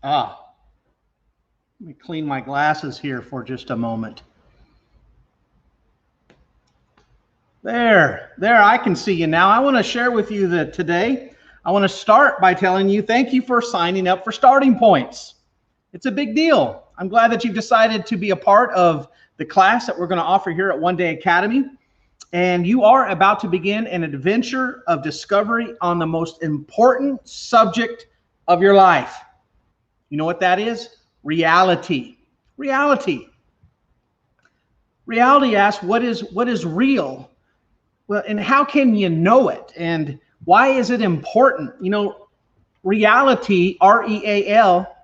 Ah, let me clean my glasses here for just a moment. There, I can see you now. I want to share with you that today, I want to start by telling you thank you for signing up for Starting Points. It's a big deal. I'm glad that you've decided to be a part of the class that we're going to offer here at One Day Academy. And you are about to begin an adventure of discovery on the most important subject of your life. You know what that is? Reality. Reality. Reality asks, what is real? Well, and how can you know it? And why is it important? You know, reality, R-E-A-L,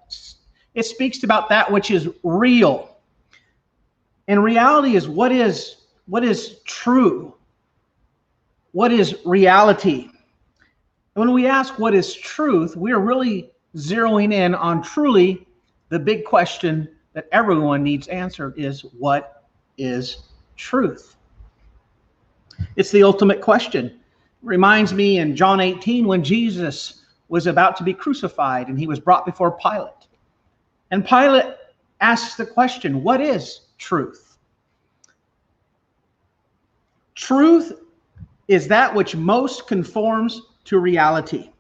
it speaks about that which is real. And reality is what is true? What is reality? When we ask what is truth, we are really zeroing in on truly the big question that everyone needs answered is, what is truth? It's the ultimate question. It reminds me in John 18 when Jesus was about to be crucified and he was brought before Pilate. And Pilate asks the question, what is truth? Truth is that which most conforms to reality.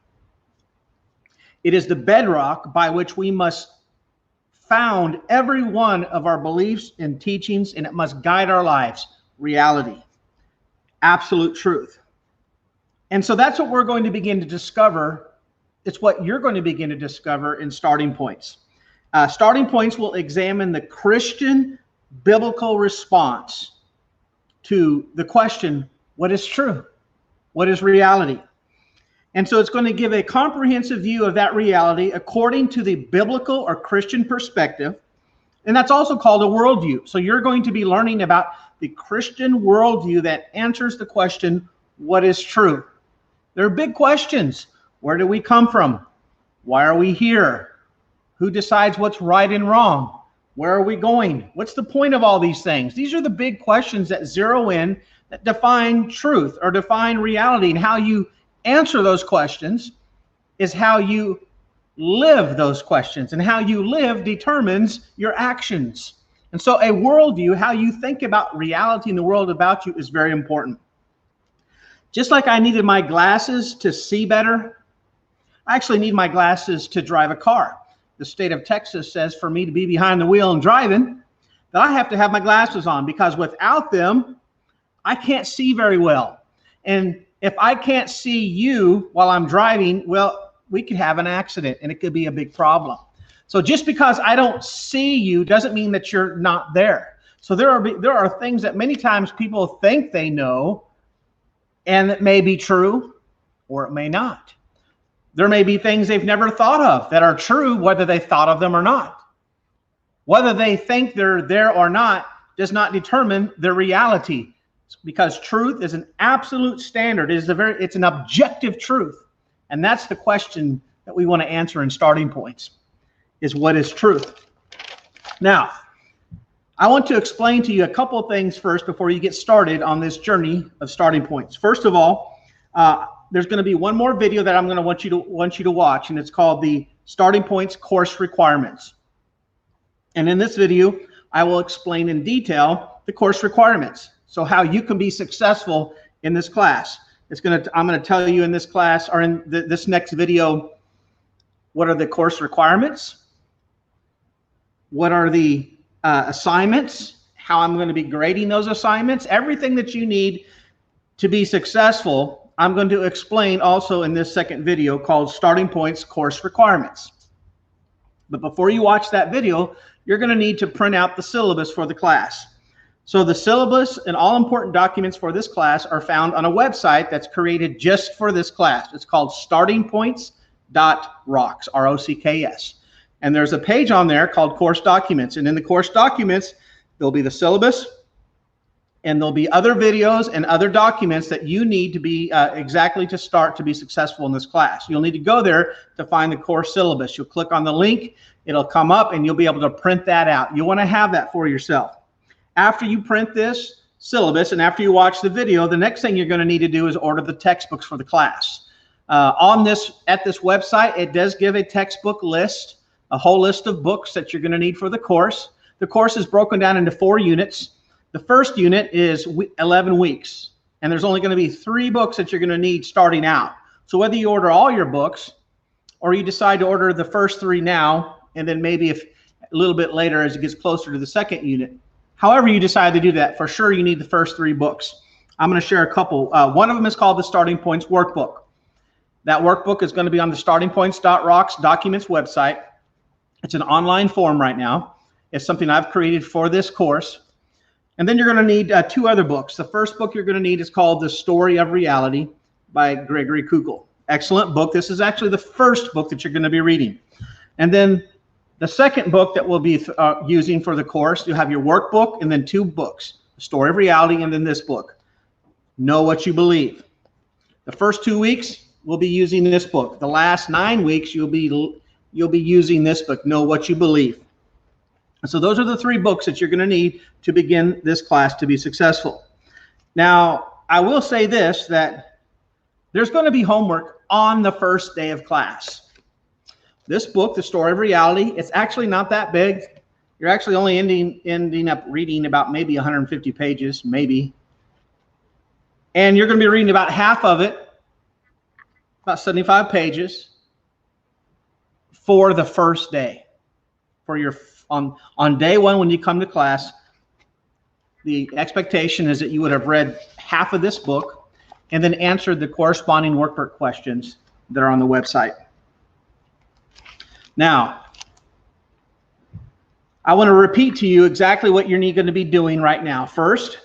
It is the bedrock by which we must found every one of our beliefs and teachings, and it must guide our lives. Reality. Absolute truth. And so that's what we're going to begin to discover. It's what you're going to begin to discover in Starting Points. Starting Points will examine the Christian biblical response to the question, what is true? What is reality? And so it's going to give a comprehensive view of that reality according to the biblical or Christian perspective. And that's also called a worldview. So you're going to be learning about the Christian worldview that answers the question, what is true? There are big questions. Where do we come from? Why are we here? Who decides what's right and wrong? Where are we going? What's the point of all these things? These are the big questions that zero in, that define truth or define reality. And how you answer those questions is how you live those questions. And how you live determines your actions. And so a worldview, how you think about reality in the world about you, is very important. Just like I needed my glasses to see better, I actually need my glasses to drive a car. The state of Texas says for me to be behind the wheel and driving, that I have to have my glasses on, because without them, I can't see very well. And if I can't see you while I'm driving, well, we could have an accident and it could be a big problem. So just because I don't see you doesn't mean that you're not there. So there are things that many times people think they know, and that may be true or it may not. There may be things they've never thought of that are true, whether they thought of them or not. Whether they think they're there or not does not determine their reality, because truth is an absolute standard. It's an objective truth. And that's the question that we want to answer in Starting Points, is what is truth? Now, I want to explain to you a couple of things first before you get started on this journey of Starting Points. First of all, there's going to be one more video that I'm going to want you to watch, and it's called the Starting Points Course Requirements. And in this video, I will explain in detail the course requirements, so how you can be successful in this class. I'm going to tell you in this class, or in this next video, what are the course requirements, what are the assignments, how I'm going to be grading those assignments, everything that you need to be successful. I'm going to explain also in this second video called Starting Points Course Requirements. But before you watch that video, you're going to need to print out the syllabus for the class. So the syllabus and all important documents for this class are found on a website that's created just for this class. It's called startingpoints.rocks, R-O-C-K-S. And there's a page on there called Course Documents. And in the course documents, there'll be the syllabus, and there'll be other videos and other documents that you need to be exactly to start to be successful in this class. You'll need to go there to find the course syllabus. You'll click on the link, it'll come up, and you'll be able to print that out. You want to have that for yourself. After you print this syllabus and after you watch the video, the next thing you're going to need to do is order the textbooks for the class. At this website, it does give a textbook list a whole list of books that you're going to need for the course. The course is broken down into 4 units. The first unit is 11 weeks, and there's only going to be 3 books that you're going to need starting out. So whether you order all your books or you decide to order the first 3 now, and then maybe if a little bit later as it gets closer to the second unit, however you decide to do that, for sure you need the first 3 books. I'm going to share a couple. One of them is called the Starting Points Workbook. That workbook is going to be on the startingpoints.rocks documents website. It's an online form right now. It's something I've created for this course. And then you're going to need 2 other books. The first book you're going to need is called The Story of Reality by Gregory Kukul. Excellent book. This is actually the first book that you're going to be reading. And then the second book that we'll be using for the course, you have your workbook and then 2 books, The Story of Reality and then this book, Know What You Believe. The first 2 weeks, we'll be using this book. The last 9 weeks, you'll be using this book, Know What You Believe. So those are the 3 books that you're going to need to begin this class to be successful. Now, I will say this, that there's going to be homework on the first day of class. This book, The Story of Reality, it's actually not that big. You're actually only ending up reading about maybe 150 pages, maybe. And you're going to be reading about half of it, about 75 pages, for the first day. For your on day 1 when you come to class, the expectation is that you would have read half of this book and then answered the corresponding workbook questions that are on the website. Now, I want to repeat to you exactly what you're going to be doing right now. First,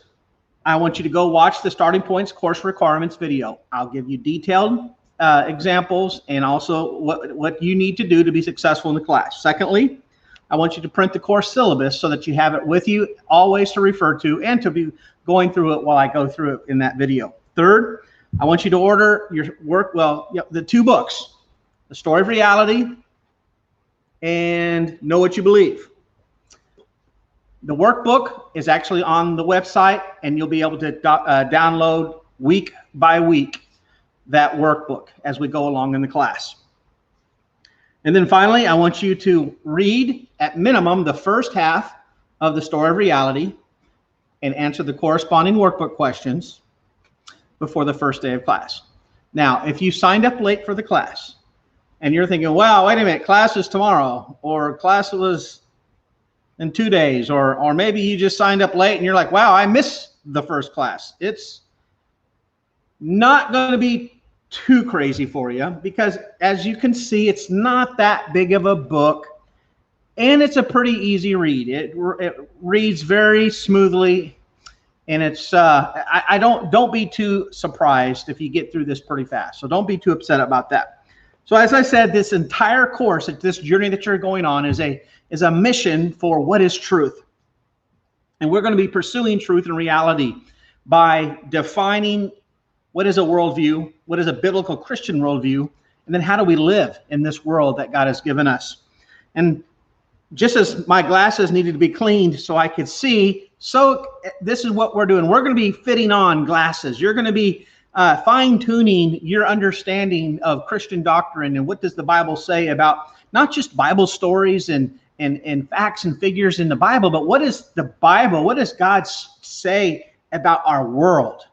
I want you to go watch the Starting Points course requirements video. I'll give you detailed examples and also what you need to do to be successful in the class. Secondly, I want you to print the course syllabus so that you have it with you always to refer to and to be going through it while I go through it in that video. Third, I want you to order your the 2 books, The Story of Reality and Know What You Believe. The workbook is actually on the website, and you'll be able to download week by week that workbook as we go along in the class. And then finally, I want you to read at minimum the first half of The Story of Reality and answer the corresponding workbook questions before the first day of class. Now, if you signed up late for the class and you're thinking, wow, wait a minute, class is tomorrow, or class was in 2 days, or maybe you just signed up late and you're like, wow, I missed the first class. It's not going to be too crazy for you, because as you can see, it's not that big of a book, and it's a pretty easy read. It reads very smoothly, and it's don't be too surprised if you get through this pretty fast. So don't be too upset about that. So as I said, this entire course, this journey that you're going on, is a mission for what is truth, and we're going to be pursuing truth and reality by defining what is a worldview, what is a biblical Christian worldview, and then how do we live in this world that God has given us. And just as my glasses needed to be cleaned so I could see, so this is what we're doing. We're going to be fitting on glasses. You're going to be fine-tuning your understanding of Christian doctrine and what does the Bible say about not just Bible stories and facts and figures in the Bible, but what is the Bible, what does God say about our world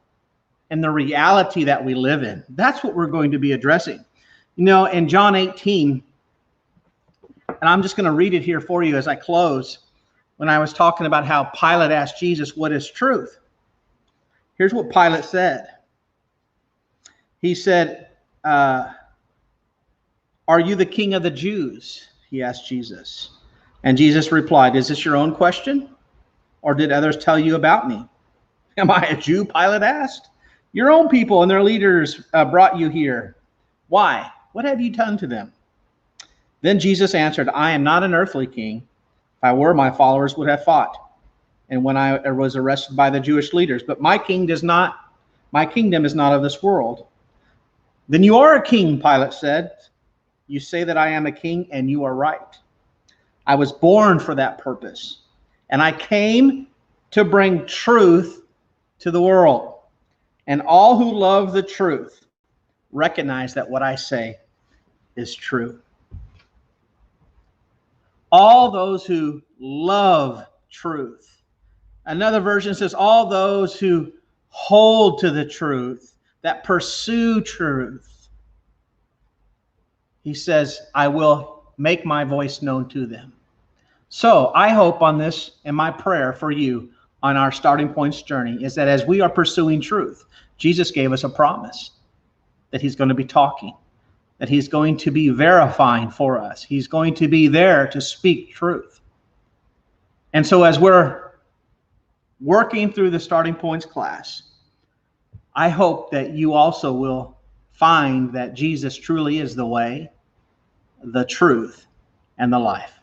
and the reality that we live in? That's what we're going to be addressing. You know, in John 18, and I'm just going to read it here for you as I close, when I was talking about how Pilate asked Jesus, what is truth? Here's what Pilate said. He said, are you the king of the Jews? He asked Jesus. And Jesus replied, is this your own question? Or did others tell you about me? Am I a Jew? Pilate asked. Your own people and their leaders brought you here. Why? What have you done to them? Then Jesus answered, I am not an earthly king. If I were, my followers would have fought. And when I was arrested by the Jewish leaders, but my kingdom is not of this world. Then you are a king, Pilate said. You say that I am a king, and you are right. I was born for that purpose, and I came to bring truth to the world. And all who love the truth recognize that what I say is true. all those who love truth. Another version says, all those who hold to the truth, that pursue truth. He says, I will make my voice known to them. So I hope on this, and my prayer for you on our Starting Points journey, is that as we are pursuing truth, Jesus gave us a promise that he's going to be talking, that he's going to be verifying for us. He's going to be there to speak truth. And so as we're working through the Starting Points class, I hope that you also will find that Jesus truly is the way, the truth, and the life.